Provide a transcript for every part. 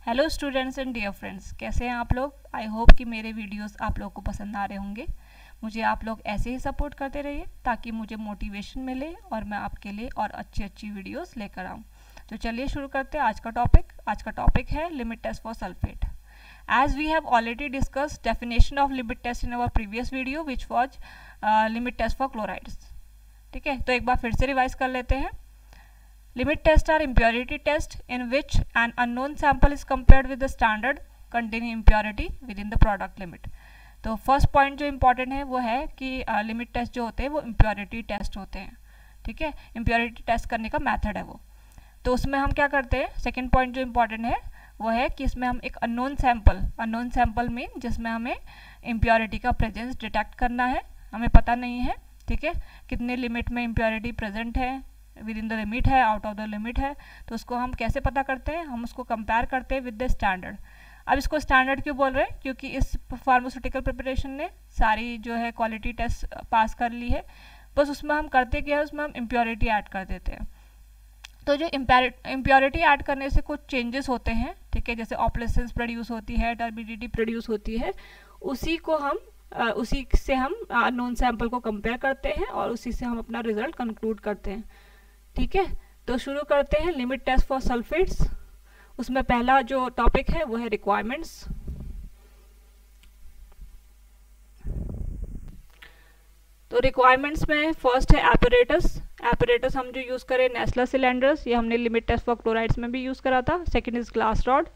Hello students and dear friends, कैसे हैं आप लोग। आई होप कि मेरे वीडियोस आप लोग को पसंद आ रहे होंगे। मुझे आप लोग ऐसे ही सपोर्ट करते रहिए ताकि मुझे मोटिवेशन मिले और मैं आपके लिए और अच्छी वीडियोस लेकर आऊँ। तो चलिए शुरू करते हैं आज का टॉपिक। आज का टॉपिक है limit test for sulphate. As we have already discussed definition of limit test in our previous video which was limit test for chlorides। ठीक है, तो एक बार फिर से रिवाइज कर लेते हैं। Limit tests are impurity tests in which an unknown sample is compared with the standard containing impurity within the product limit। तो फर्स्ट पॉइंट जो इम्पॉर्टेंट है वो है कि लिमिट टेस्ट जो होते हैं वो इम्प्योरिटी टेस्ट होते हैं। ठीक है, इम्प्योरिटी टेस्ट करने का मेथड है वो। तो उसमें हम क्या करते हैं, सेकेंड पॉइंट जो इम्पॉर्टेंट है वो है कि इसमें हम एक अननोन सैंपल में जिसमें हमें इम्प्योरिटी का प्रेजेंस डिटेक्ट करना है, हमें पता नहीं है। ठीक है, कितने लिमिट में इम्प्योरिटी प्रेजेंट है, विद इन द लिमिट है, आउट ऑफ द लिमिट है। तो उसको हम कैसे पता करते हैं, हम उसको कंपेयर करते हैं विद द स्टैंडर्ड। अब इसको स्टैंडर्ड क्यों बोल रहे हैं, क्योंकि इस फार्मास्यूटिकल प्रिपरेशन ने सारी जो है क्वालिटी टेस्ट पास कर ली है। बस उसमें हम करते क्या है, उसमें हम इम्प्योरिटी ऐड कर देते हैं। तो जो इम्प्योरिटी ऐड करने से कुछ चेंजेस होते हैं। ठीक है, जैसे ऑप्लेसेंस प्रोड्यूस होती है, टर्बिडिटी प्रोड्यूस होती है, उसी से हम नॉन सैंपल को कंपेयर करते हैं और उसी से हम अपना रिजल्ट कंक्लूड करते हैं। ठीक है, तो शुरू करते हैं लिमिट टेस्ट फॉर सल्फेट्स। उसमें पहला जो टॉपिक है वो है रिक्वायरमेंट्स। तो रिक्वायरमेंट्स में फर्स्ट है एपरेटस हम जो यूज़ करें नेस्ला सिलेंडर्स, ये हमने लिमिट टेस्ट फॉर क्लोराइड्स में भी यूज़ करा था। Second is glass rod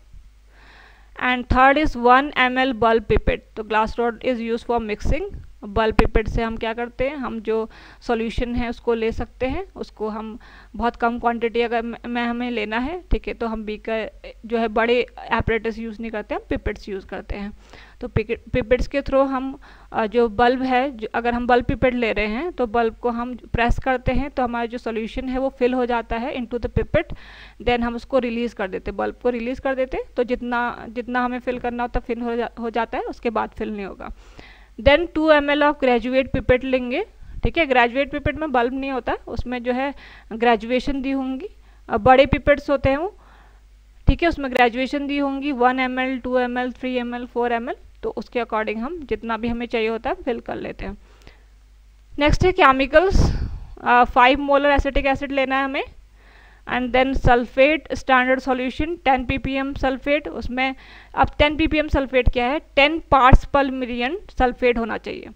and third is 1 ml bulb pipette. तो glass rod is use for mixing. Bulb pipette से हम क्या करते हैं, हम जो सॉल्यूशन है उसको ले सकते हैं, उसको हम बहुत कम क्वांटिटी अगर में हमें लेना है, ठीक है, तो हम बीकर जो है बड़े एपरेटस यूज़ नहीं करते, हम पिपेट्स यूज़ करते हैं। तो पिपेट्स के थ्रू हम जो बल्ब है, अगर हम बल्ब पिपेट ले रहे हैं तो बल्ब को हम प्रेस करते हैं तो हमारा जो सॉल्यूशन है वो फिल हो जाता है इनटू द पिपेट। देन हम उसको रिलीज़ कर देते, बल्ब को रिलीज़ कर देते, तो जितना हमें फिल करना होता फिल हो जाता है, उसके बाद फिल नहीं होगा। Then 2 ml of graduate pipette लेंगे। ठीक है, ग्रेजुएट पिपेट में बल्ब नहीं होता, उसमें जो है ग्रेजुएशन दी होंगी। बड़े पिपेट्स होते हैं वो, ठीक है, उसमें ग्रेजुएशन दी होंगी 1 ml 2 ml 3 ml 4 ml। तो उसके अकॉर्डिंग हम जितना भी हमें चाहिए होता है फिल कर लेते हैं। नेक्स्ट है केमिकल्स। 5 मोलर एसिटिक एसिड लेना है हमें। And then sulphate standard solution 10 ppm sulphate. उसमें अब 10 ppm सल्फेट क्या है, 10 पार्ट्स पर मिलियन सल्फेट होना चाहिए।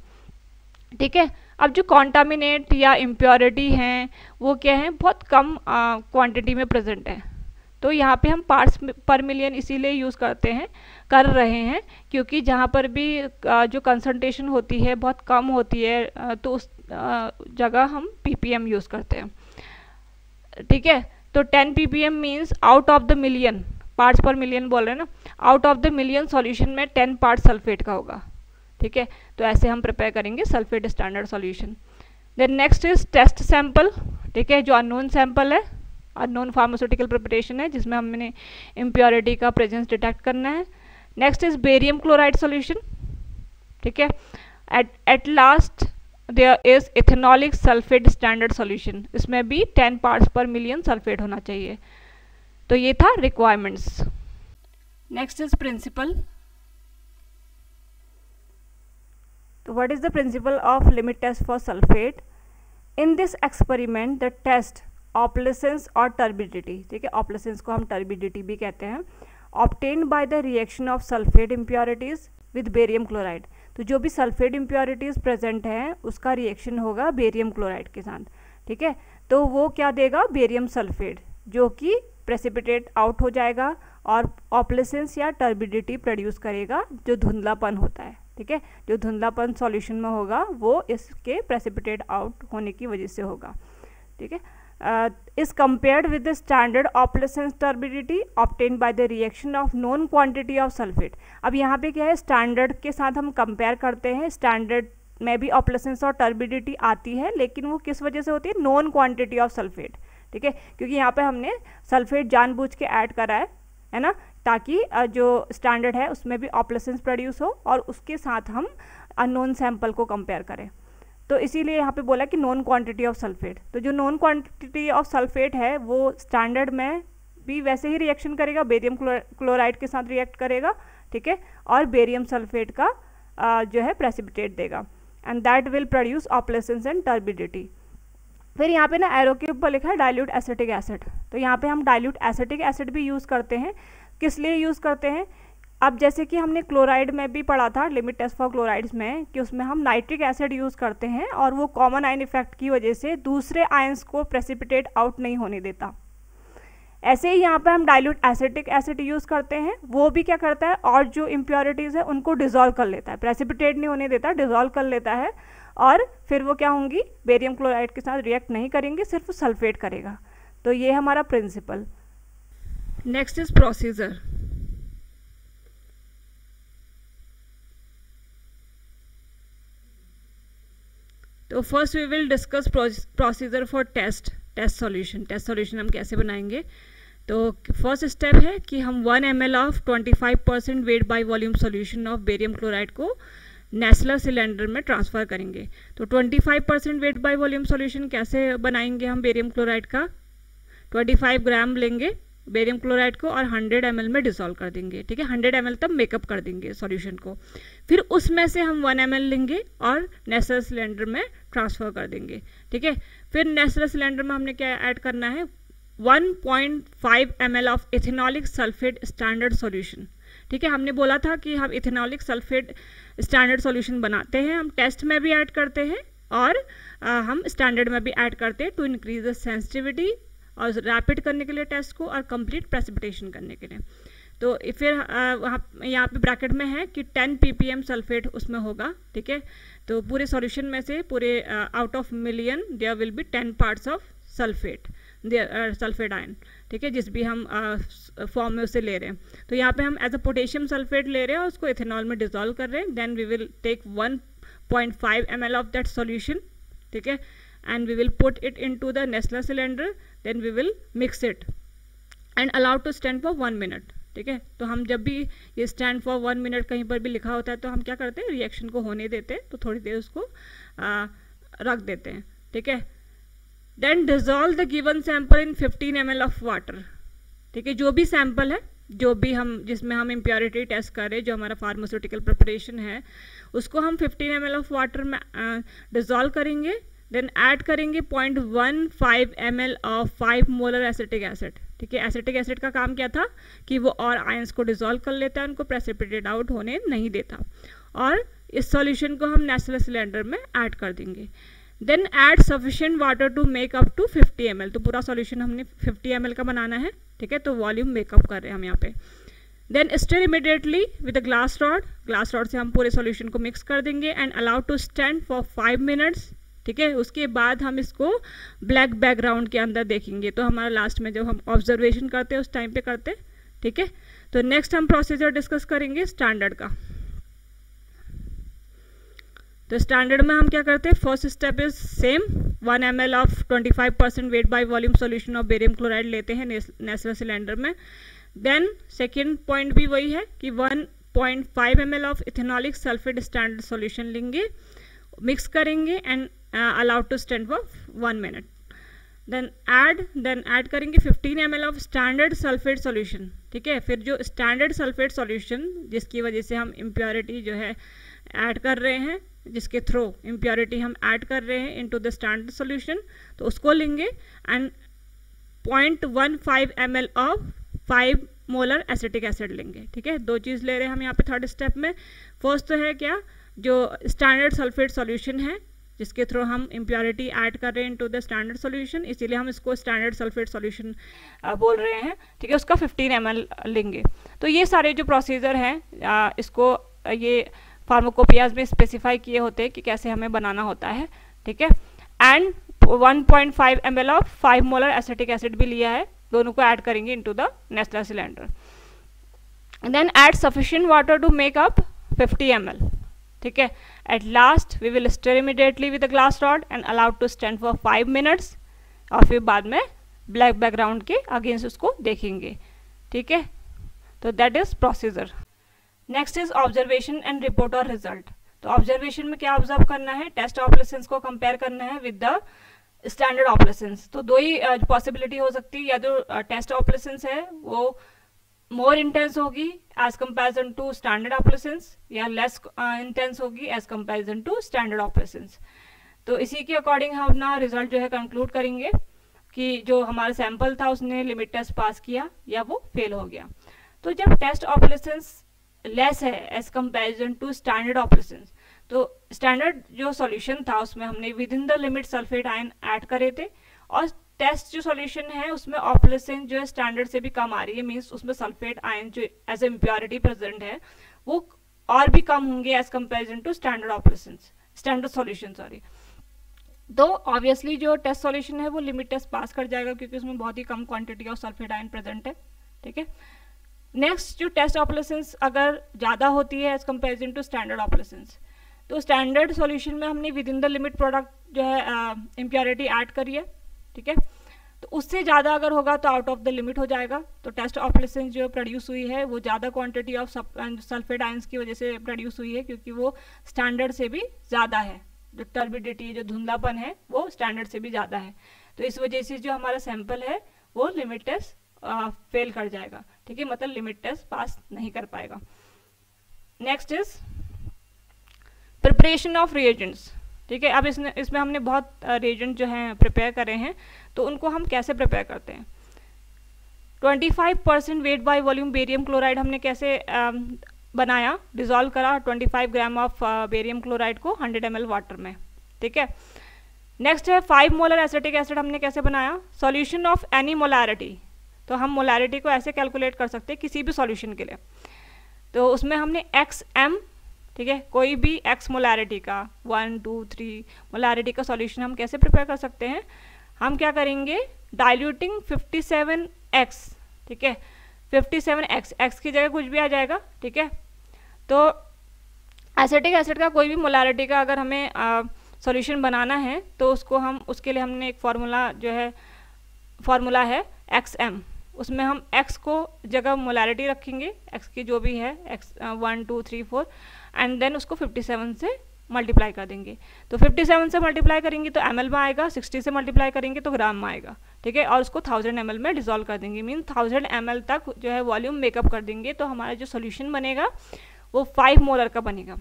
ठीक है, अब जो कॉन्टामिनेट या इम्प्योरिटी हैं वो क्या है, बहुत कम क्वांटिटी में प्रेजेंट है। तो यहाँ पे हम पार्ट्स पर मिलियन इसीलिए यूज़ कर रहे हैं क्योंकि जहाँ पर भी जो कंसंट्रेशन होती है बहुत कम होती है, तो उस जगह हम ppm यूज़ करते हैं। ठीक है, तो 10 ppm means out of the million, parts पर मिलियन बोल रहे हैं ना, out of the million solution में 10 पार्ट सल्फेट का होगा। ठीक है, तो ऐसे हम प्रिपेयर करेंगे sulphate standard solution. Then next is test sample. ठीक है, जो अननोन सैंपल है, अननोन फार्मास्यूटिकल प्रिपरेशन है जिसमें हमने इम्प्योरिटी का प्रेजेंस डिटेक्ट करना है। Next is barium chloride solution. ठीक है, at last there is ethanolic sulphate standard solution, इसमें भी 10 पार्ट्स पर मिलियन सल्फेट होना चाहिए। तो ये था रिक्वायरमेंट्स। Next is principle. तो what is the principle of limit test for sulphate. In this experiment the test opalescence और टर्बिडिटी, ठीक है, ऑप्लेसेंस को हम टर्बिडिटी भी कहते हैं, obtained by the reaction of sulphate impurities with barium chloride. तो जो भी सल्फेट इम्प्योरिटीज प्रेजेंट हैं उसका रिएक्शन होगा बेरियम क्लोराइड के साथ। ठीक है, तो वो क्या देगा, बेरियम सल्फेट, जो कि प्रेसिपिटेट आउट हो जाएगा और ऑप्लेसेंस या टर्बिडिटी प्रोड्यूस करेगा, जो धुंधलापन होता है। ठीक है, जो धुंधलापन सॉल्यूशन में होगा वो इसके प्रेसिपिटेट आउट होने की वजह से होगा। ठीक है, is compared with the standard opalescence turbidity obtained by the reaction of known quantity of sulfate। अब यहाँ पे क्या है, स्टैंडर्ड के साथ हम कंपेयर करते हैं। स्टैंडर्ड में भी ऑप्लेसेंस और टर्बिडिटी आती है, लेकिन वो किस वजह से होती है, नॉन क्वांटिटी ऑफ सल्फेट। ठीक है, क्योंकि यहाँ पे हमने सल्फेट जानबूझ के ऐड करा है ना, ताकि जो स्टैंडर्ड है उसमें भी ऑप्लेसेंस प्रोड्यूस हो और उसके साथ हम अननोन सैंपल को कंपेयर करें। तो इसीलिए यहाँ पे बोला कि नॉन क्वांटिटी ऑफ सल्फेट। तो जो नॉन क्वांटिटी ऑफ सल्फेट है वो स्टैंडर्ड में भी वैसे ही रिएक्शन करेगा, बेरियम क्लोराइड के साथ रिएक्ट करेगा, ठीक है, और बेरियम सल्फेट का जो है प्रेसिपिटेट देगा, and that will produce opalescence and turbidity. फिर यहाँ पे ना एरो के ऊपर लिखा है डाइल्यूट एसिटिक एसिड, तो यहाँ पे हम डाइल्यूट एसिटिक एसिड भी यूज़ करते हैं। किस लिए यूज़ करते हैं? अब जैसे कि हमने क्लोराइड में भी पढ़ा था लिमिट टेस्ट फॉर क्लोराइड्स में, कि उसमें हम नाइट्रिक एसिड यूज़ करते हैं और वो कॉमन आयन इफेक्ट की वजह से दूसरे आयंस को प्रेसिपिटेट आउट नहीं होने देता। ऐसे ही यहाँ पे हम डाइल्यूट एसिटिक एसिड यूज़ करते हैं, वो भी क्या करता है, और जो इम्प्योरिटीज़ है उनको डिजोल्व कर लेता है, प्रेसिपिटेट नहीं होने देता, डिजोल्व कर लेता है, और फिर वो क्या होंगी, बेरियम क्लोराइड के साथ रिएक्ट नहीं करेंगे, सिर्फ सल्फेट करेगा। तो ये हमारा प्रिंसिपल। Next is procedure. तो first we will discuss procedure for test solution. Test solution हम कैसे बनाएंगे? तो फर्स्ट स्टेप है कि हम 1 ml of 25% weight by volume solution of barium chloride को नेस्लर सिलेंडर में ट्रांसफ़र करेंगे। तो 25% वेट बाय वॉल्यूम सॉल्यूशन कैसे बनाएंगे हम बेरियम क्लोराइड का? 25 ग्राम लेंगे बेरियम क्लोराइड को और 100 ml में डिसॉल्व कर देंगे, ठीक है, 100 ml तक मेकअप कर देंगे सॉल्यूशन को। फिर उसमें से हम 1 ml लेंगे और नेस्लर सिलेंडर में ट्रांसफ़र कर देंगे, ठीक है। फिर नेस्लर सिलेंडर में हमने क्या ऐड करना है, 1.5 ml of ethanolic sulphate standard solution, ठीक है। हमने बोला था कि हम इथेनॉलिक सल्फेट स्टैंडर्ड सॉल्यूशन बनाते हैं, हम टेस्ट में भी ऐड करते हैं और हम स्टैंडर्ड में भी ऐड करते हैं, टू इंक्रीज द सेंसिटिविटी और रैपिड करने के लिए टेस्ट को और कंप्लीट प्रेसिपिटेशन करने के लिए। तो फिर यहाँ पे ब्रैकेट में है कि 10 ppm सल्फेट उसमें होगा, ठीक है। तो पूरे सॉल्यूशन में से पूरे out of million there will be 10 parts of sulphate, sulphate ion, ठीक है, जिस भी हम फॉर्म में उसे ले रहे हैं। तो यहाँ पे हम एज अ पोटेशियम सल्फेट ले रहे हैं और उसको इथेनॉल में डिजोल्व कर रहे हैं। Then we will take 1.5 ml of that solution, ठीक है, and we will put it into the Nessler cylinder, then we will mix it and allow to stand for 1 minute, ठीक है। तो हम जब भी ये stand for 1 minute कहीं पर भी लिखा होता है तो हम क्या करते हैं, रिएक्शन को होने देते हैं, तो थोड़ी देर उसको रख देते हैं, ठीक है। then dissolve the given sample in 15 ml of water, ठीक है। जो भी सैम्पल है, जो भी हम जिसमें हम इम्प्योरिटी टेस्ट कर रहे हैं, जो हमारा फार्मास्यूटिकल प्रिपरेशन है, उसको हम 15 ml ऑफ वाटर में डिजोल्व करेंगे। देन ऐड करेंगे 0.15 ml of 5 molar acetic acid, ठीक है। एसिटिक एसिड का काम क्या था कि वो और आयंस को डिजोल्व कर लेता है, उनको प्रेसिपिटेट आउट होने नहीं देता, और इस सॉल्यूशन को हम नेस्लर सिलेंडर में ऐड कर देंगे। Then add sufficient water to make up to 50 ml, तो पूरा सॉल्यूशन हमने 50 ml का बनाना है, ठीक है। तो वॉल्यूम मेकअप कर रहे हैं हम यहाँ पे। Then stir immediately with a glass rod से हम पूरे सॉल्यूशन को मिक्स कर देंगे and allow to stand for 5 minutes, ठीक है। उसके बाद हम इसको ब्लैक बैकग्राउंड के अंदर देखेंगे, तो हमारा लास्ट में जब हम ऑब्जर्वेशन करते हैं उस टाइम पे करते हैं, ठीक है। तो नेक्स्ट हम प्रोसीजर डिस्कस करेंगे स्टैंडर्ड का। तो स्टैंडर्ड में हम क्या करते हैं, first step is same, 1 ml of 25% weight by volume solution of barium chloride लेते हैं नेस्लर सिलेंडर में। देन सेकेंड पॉइंट भी वही है कि 1.5 ml of ethanolic sulphate standard solution लेंगे, मिक्स करेंगे and allowed to stand for 1 minute. Then add करेंगे 15 ml of standard sulphate solution, ठीक है। फिर जो स्टैंडर्ड सल्फेट सॉल्यूशन जिसकी वजह से हम इम्प्योरिटी जो है ऐड कर रहे हैं, जिसके थ्रू इम्प्योरिटी हम ऐड कर रहे हैं इनटू द स्टैंडर्ड सॉल्यूशन, तो उसको लेंगे and 0.15 ml of 5 molar acetic acid लेंगे, ठीक है। दो चीज़ ले रहे हैं हम यहाँ पे थर्ड स्टेप में। फर्स्ट तो है क्या, जो स्टैंडर्ड सल्फेट सॉल्यूशन है जिसके थ्रू हम इम्प्योरिटी ऐड कर रहे हैं इनटू द स्टैंडर्ड सॉल्यूशन, इसीलिए हम इसको स्टैंडर्ड सल्फेट सॉल्यूशन बोल रहे हैं, ठीक है। उसका 15 ml लेंगे। तो ये सारे जो प्रोसीजर हैं इसको ये फार्माकोपियाज में स्पेसिफाई किए होते हैं कि कैसे हमें बनाना होता है, ठीक है। And 1.5 ml of 5 molar acetic acid भी लिया है, दोनों को ऐड करेंगे into the Nessler cylinder. Then add sufficient water to make up 50 ml, ठीक है। At last we will stir immediately with a glass rod and allowed to stand for 5 minutes, और फिर बाद में ब्लैक बैकग्राउंड के against उसको देखेंगे, ठीक है। तो that is procedure. Next is observation and report और रिजल्ट। तो ऑब्जर्वेशन में क्या ऑब्जर्व करना है, टेस्ट ऑपरेशंस को कंपेयर करना है विद द स्टैंडर्ड ऑपरेशंस। तो दो ही पॉसिबिलिटी हो सकती है, या जो टेस्ट ऑपरेशंस है वो मोर इंटेंस होगी as comparison to standard operations, या लेस इंटेंस होगी as comparison to standard operations. तो इसी के अकॉर्डिंग हम अपना रिजल्ट जो है कंक्लूड करेंगे कि जो हमारा सैंपल था उसने लिमिट टेस्ट पास किया या वो फेल हो गया। तो जब टेस्ट ऑपरेशंस लेस है as comparison to standard operations, तो स्टैंडर्ड जो सॉल्यूशन था उसमें हमने within the limit sulphate ion add करे थे, और टेस्ट जो सॉल्यूशन है उसमें ऑपरेशन जो है स्टैंडर्ड से भी कम आ रही है, मीन्स उसमें सल्फेट आयन जो एज ए इम्प्योरिटी प्रेजेंट है वो और भी कम होंगे as comparison to standard operations, standard solution sorry. तो ऑब्वियसली जो टेस्ट सॉल्यूशन है वो लिमिट टेस्ट पास कर जाएगा क्योंकि उसमें बहुत ही कम quantity of sulphate ion present है, ठीक है। नेक्स्ट, जो टेस्ट ऑपरेशंस अगर ज़्यादा होती है as comparison to standard operations, तो स्टैंडर्ड सॉल्यूशन में हमने within the limit product जो है इम्प्योरिटी ऐड करी है, ठीक है। तो उससे ज़्यादा अगर होगा तो आउट ऑफ द लिमिट हो जाएगा। तो टेस्ट ऑपरेशन जो प्रोड्यूस हुई है वो ज़्यादा क्वांटिटी ऑफ सल्फेट आयंस की वजह से प्रोड्यूस हुई है क्योंकि वो स्टैंडर्ड से भी ज़्यादा है, जो टर्बिडिटी जो धुंधलापन है वो स्टैंडर्ड से भी ज़्यादा है। तो इस वजह से जो हमारा सैंपल है वो लिमिट टेस्ट फेल कर जाएगा, ठीक है, मतलब लिमिट टेस्ट पास नहीं कर पाएगा। Next is preparation of reagents, ठीक है। अब इसमें हमने बहुत रिएजेंट जो हैं प्रिपेयर करे हैं, तो उनको हम कैसे प्रिपेयर करते हैं। 25% weight by volume barium chloride हमने कैसे बनाया, डिजोल्व करा 25 ग्राम ऑफ बेरियम क्लोराइड को 100 ml वाटर में, ठीक है। नेक्स्ट है 5 मोलर एसिटिक एसिड हमने कैसे बनाया, सॉल्यूशन ऑफ एनी मोलैरिटी। तो हम मोलैरिटी को ऐसे कैलकुलेट कर सकते हैं किसी भी सॉल्यूशन के लिए, तो उसमें हमने XM, ठीक है, कोई भी X मोलैरिटी का 1, 2, 3 मोलैरिटी का सॉल्यूशन हम कैसे प्रिपेयर कर सकते हैं। हम क्या करेंगे, डाइल्यूटिंग 57X, ठीक है, 57X, X की जगह कुछ भी आ जाएगा, ठीक है। तो एसिटिक एसिड का कोई भी मोलैरिटी का अगर हमें सॉल्यूशन बनाना है तो उसके लिए हमने एक फार्मूला है XM, उसमें हम X को जगह मोलैरिटी रखेंगे, X की जो भी है X 1, 2, 3, 4, एंड देन उसको 57 से मल्टीप्लाई कर देंगे। तो 57 से मल्टीप्लाई करेंगे तो ml में आएगा, 60 से मल्टीप्लाई करेंगे तो ग्राम में आएगा, ठीक है, और उसको 1000 ml में डिजोल्व कर देंगे, मीन 1000 ml तक जो है वॉल्यूम मेकअप कर देंगे, तो हमारा जो सोल्यूशन बनेगा वो 5 मोलर का बनेगा।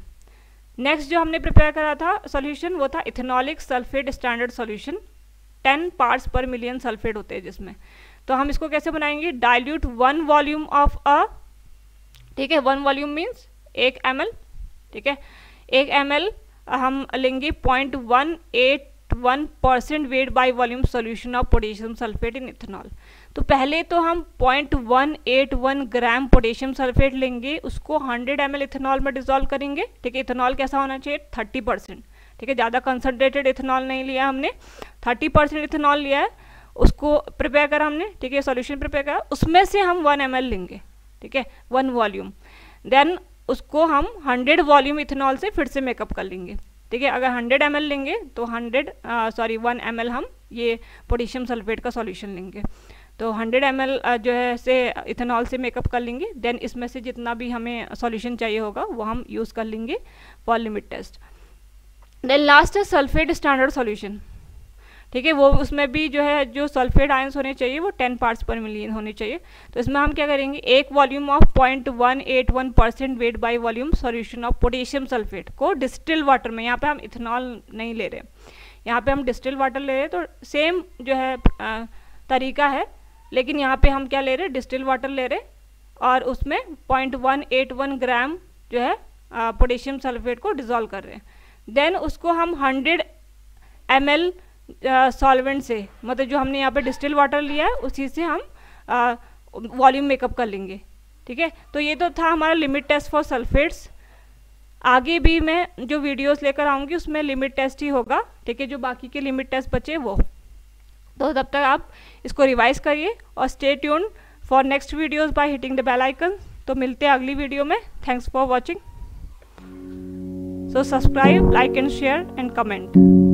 नेक्स्ट जो हमने प्रिपेयर करा था सोल्यूशन वो था ethanolic sulphate standard solution, 10 parts पर मिलियन सल्फेट होते हैं जिसमें। तो हम इसको कैसे बनाएंगे, डाइल्यूट 1 वॉल्यूम ऑफ अ, ठीक है, 1 वॉल्यूम मीन्स 1 ml, ठीक है, 1 ml हम लेंगे 0.181% wait by volume solution of potassium sulphate in ethanol. तो पहले तो हम 0.181 ग्राम पोटेशियम सल्फेट लेंगे, उसको 100 ml इथेनॉल में डिजोल्व करेंगे, ठीक है। इथेनॉल कैसा होना चाहिए, 30%, ठीक है, ज़्यादा कंसनट्रेटेड इथेनॉल नहीं लिया हमने, 30% इथेनॉल लिया है, उसको प्रिपेयर करा हमने, ठीक है, सॉल्यूशन प्रिपेयर करा, उसमें से हम 1 ml लेंगे, ठीक है, 1 वॉल्यूम, देन उसको हम 100 वॉल्यूम इथेनॉल से फिर से मेकअप कर लेंगे, ठीक है। अगर 100 ml लेंगे तो 1 ml हम ये पोटेशियम सल्फेट का सॉल्यूशन लेंगे, तो 100 ml जो है से इथेनॉल से मेकअप कर लेंगे, देन इसमें से जितना भी हमें सॉल्यूशन चाहिए होगा वो हम यूज़ कर लेंगे for limit test. Then last है सल्फेट स्टैंडर्ड सॉल्यूशन, ठीक है, वो उसमें भी जो है जो सल्फेट आयंस होने चाहिए वो 10 पार्ट्स पर मिलियन होने चाहिए। तो इसमें हम क्या करेंगे, एक volume of 0.181% wait by volume solution of potassium sulphate को डिस्टिल वाटर में, यहाँ पे हम इथेनॉल नहीं ले रहे, यहाँ पे हम डिस्टिल वाटर ले रहे हैं, तो सेम जो है तरीका है, लेकिन यहाँ पे हम क्या ले रहे हैं, डिस्टिल वाटर ले रहे हैं, और उसमें 0.181 ग्राम जो है पोटेशियम सल्फेट को डिजोल्व कर रहे हैं। देन उसको हम 100 ml सॉल्वेंट से, मतलब जो हमने यहाँ पे डिस्टिल वाटर लिया है उसी से हम वॉल्यूम मेकअप कर लेंगे, ठीक है। तो ये तो था हमारा लिमिट टेस्ट फॉर सल्फेट्स। आगे भी मैं जो वीडियोस लेकर आऊँगी उसमें लिमिट टेस्ट ही होगा, ठीक है, जो बाकी के लिमिट टेस्ट बचे वो। तो तब तक आप इसको रिवाइज करिए और stay tuned for next videos by hitting the bell icon. तो मिलते हैं अगली वीडियो में। Thanks for watching. So subscribe, like and share and comment.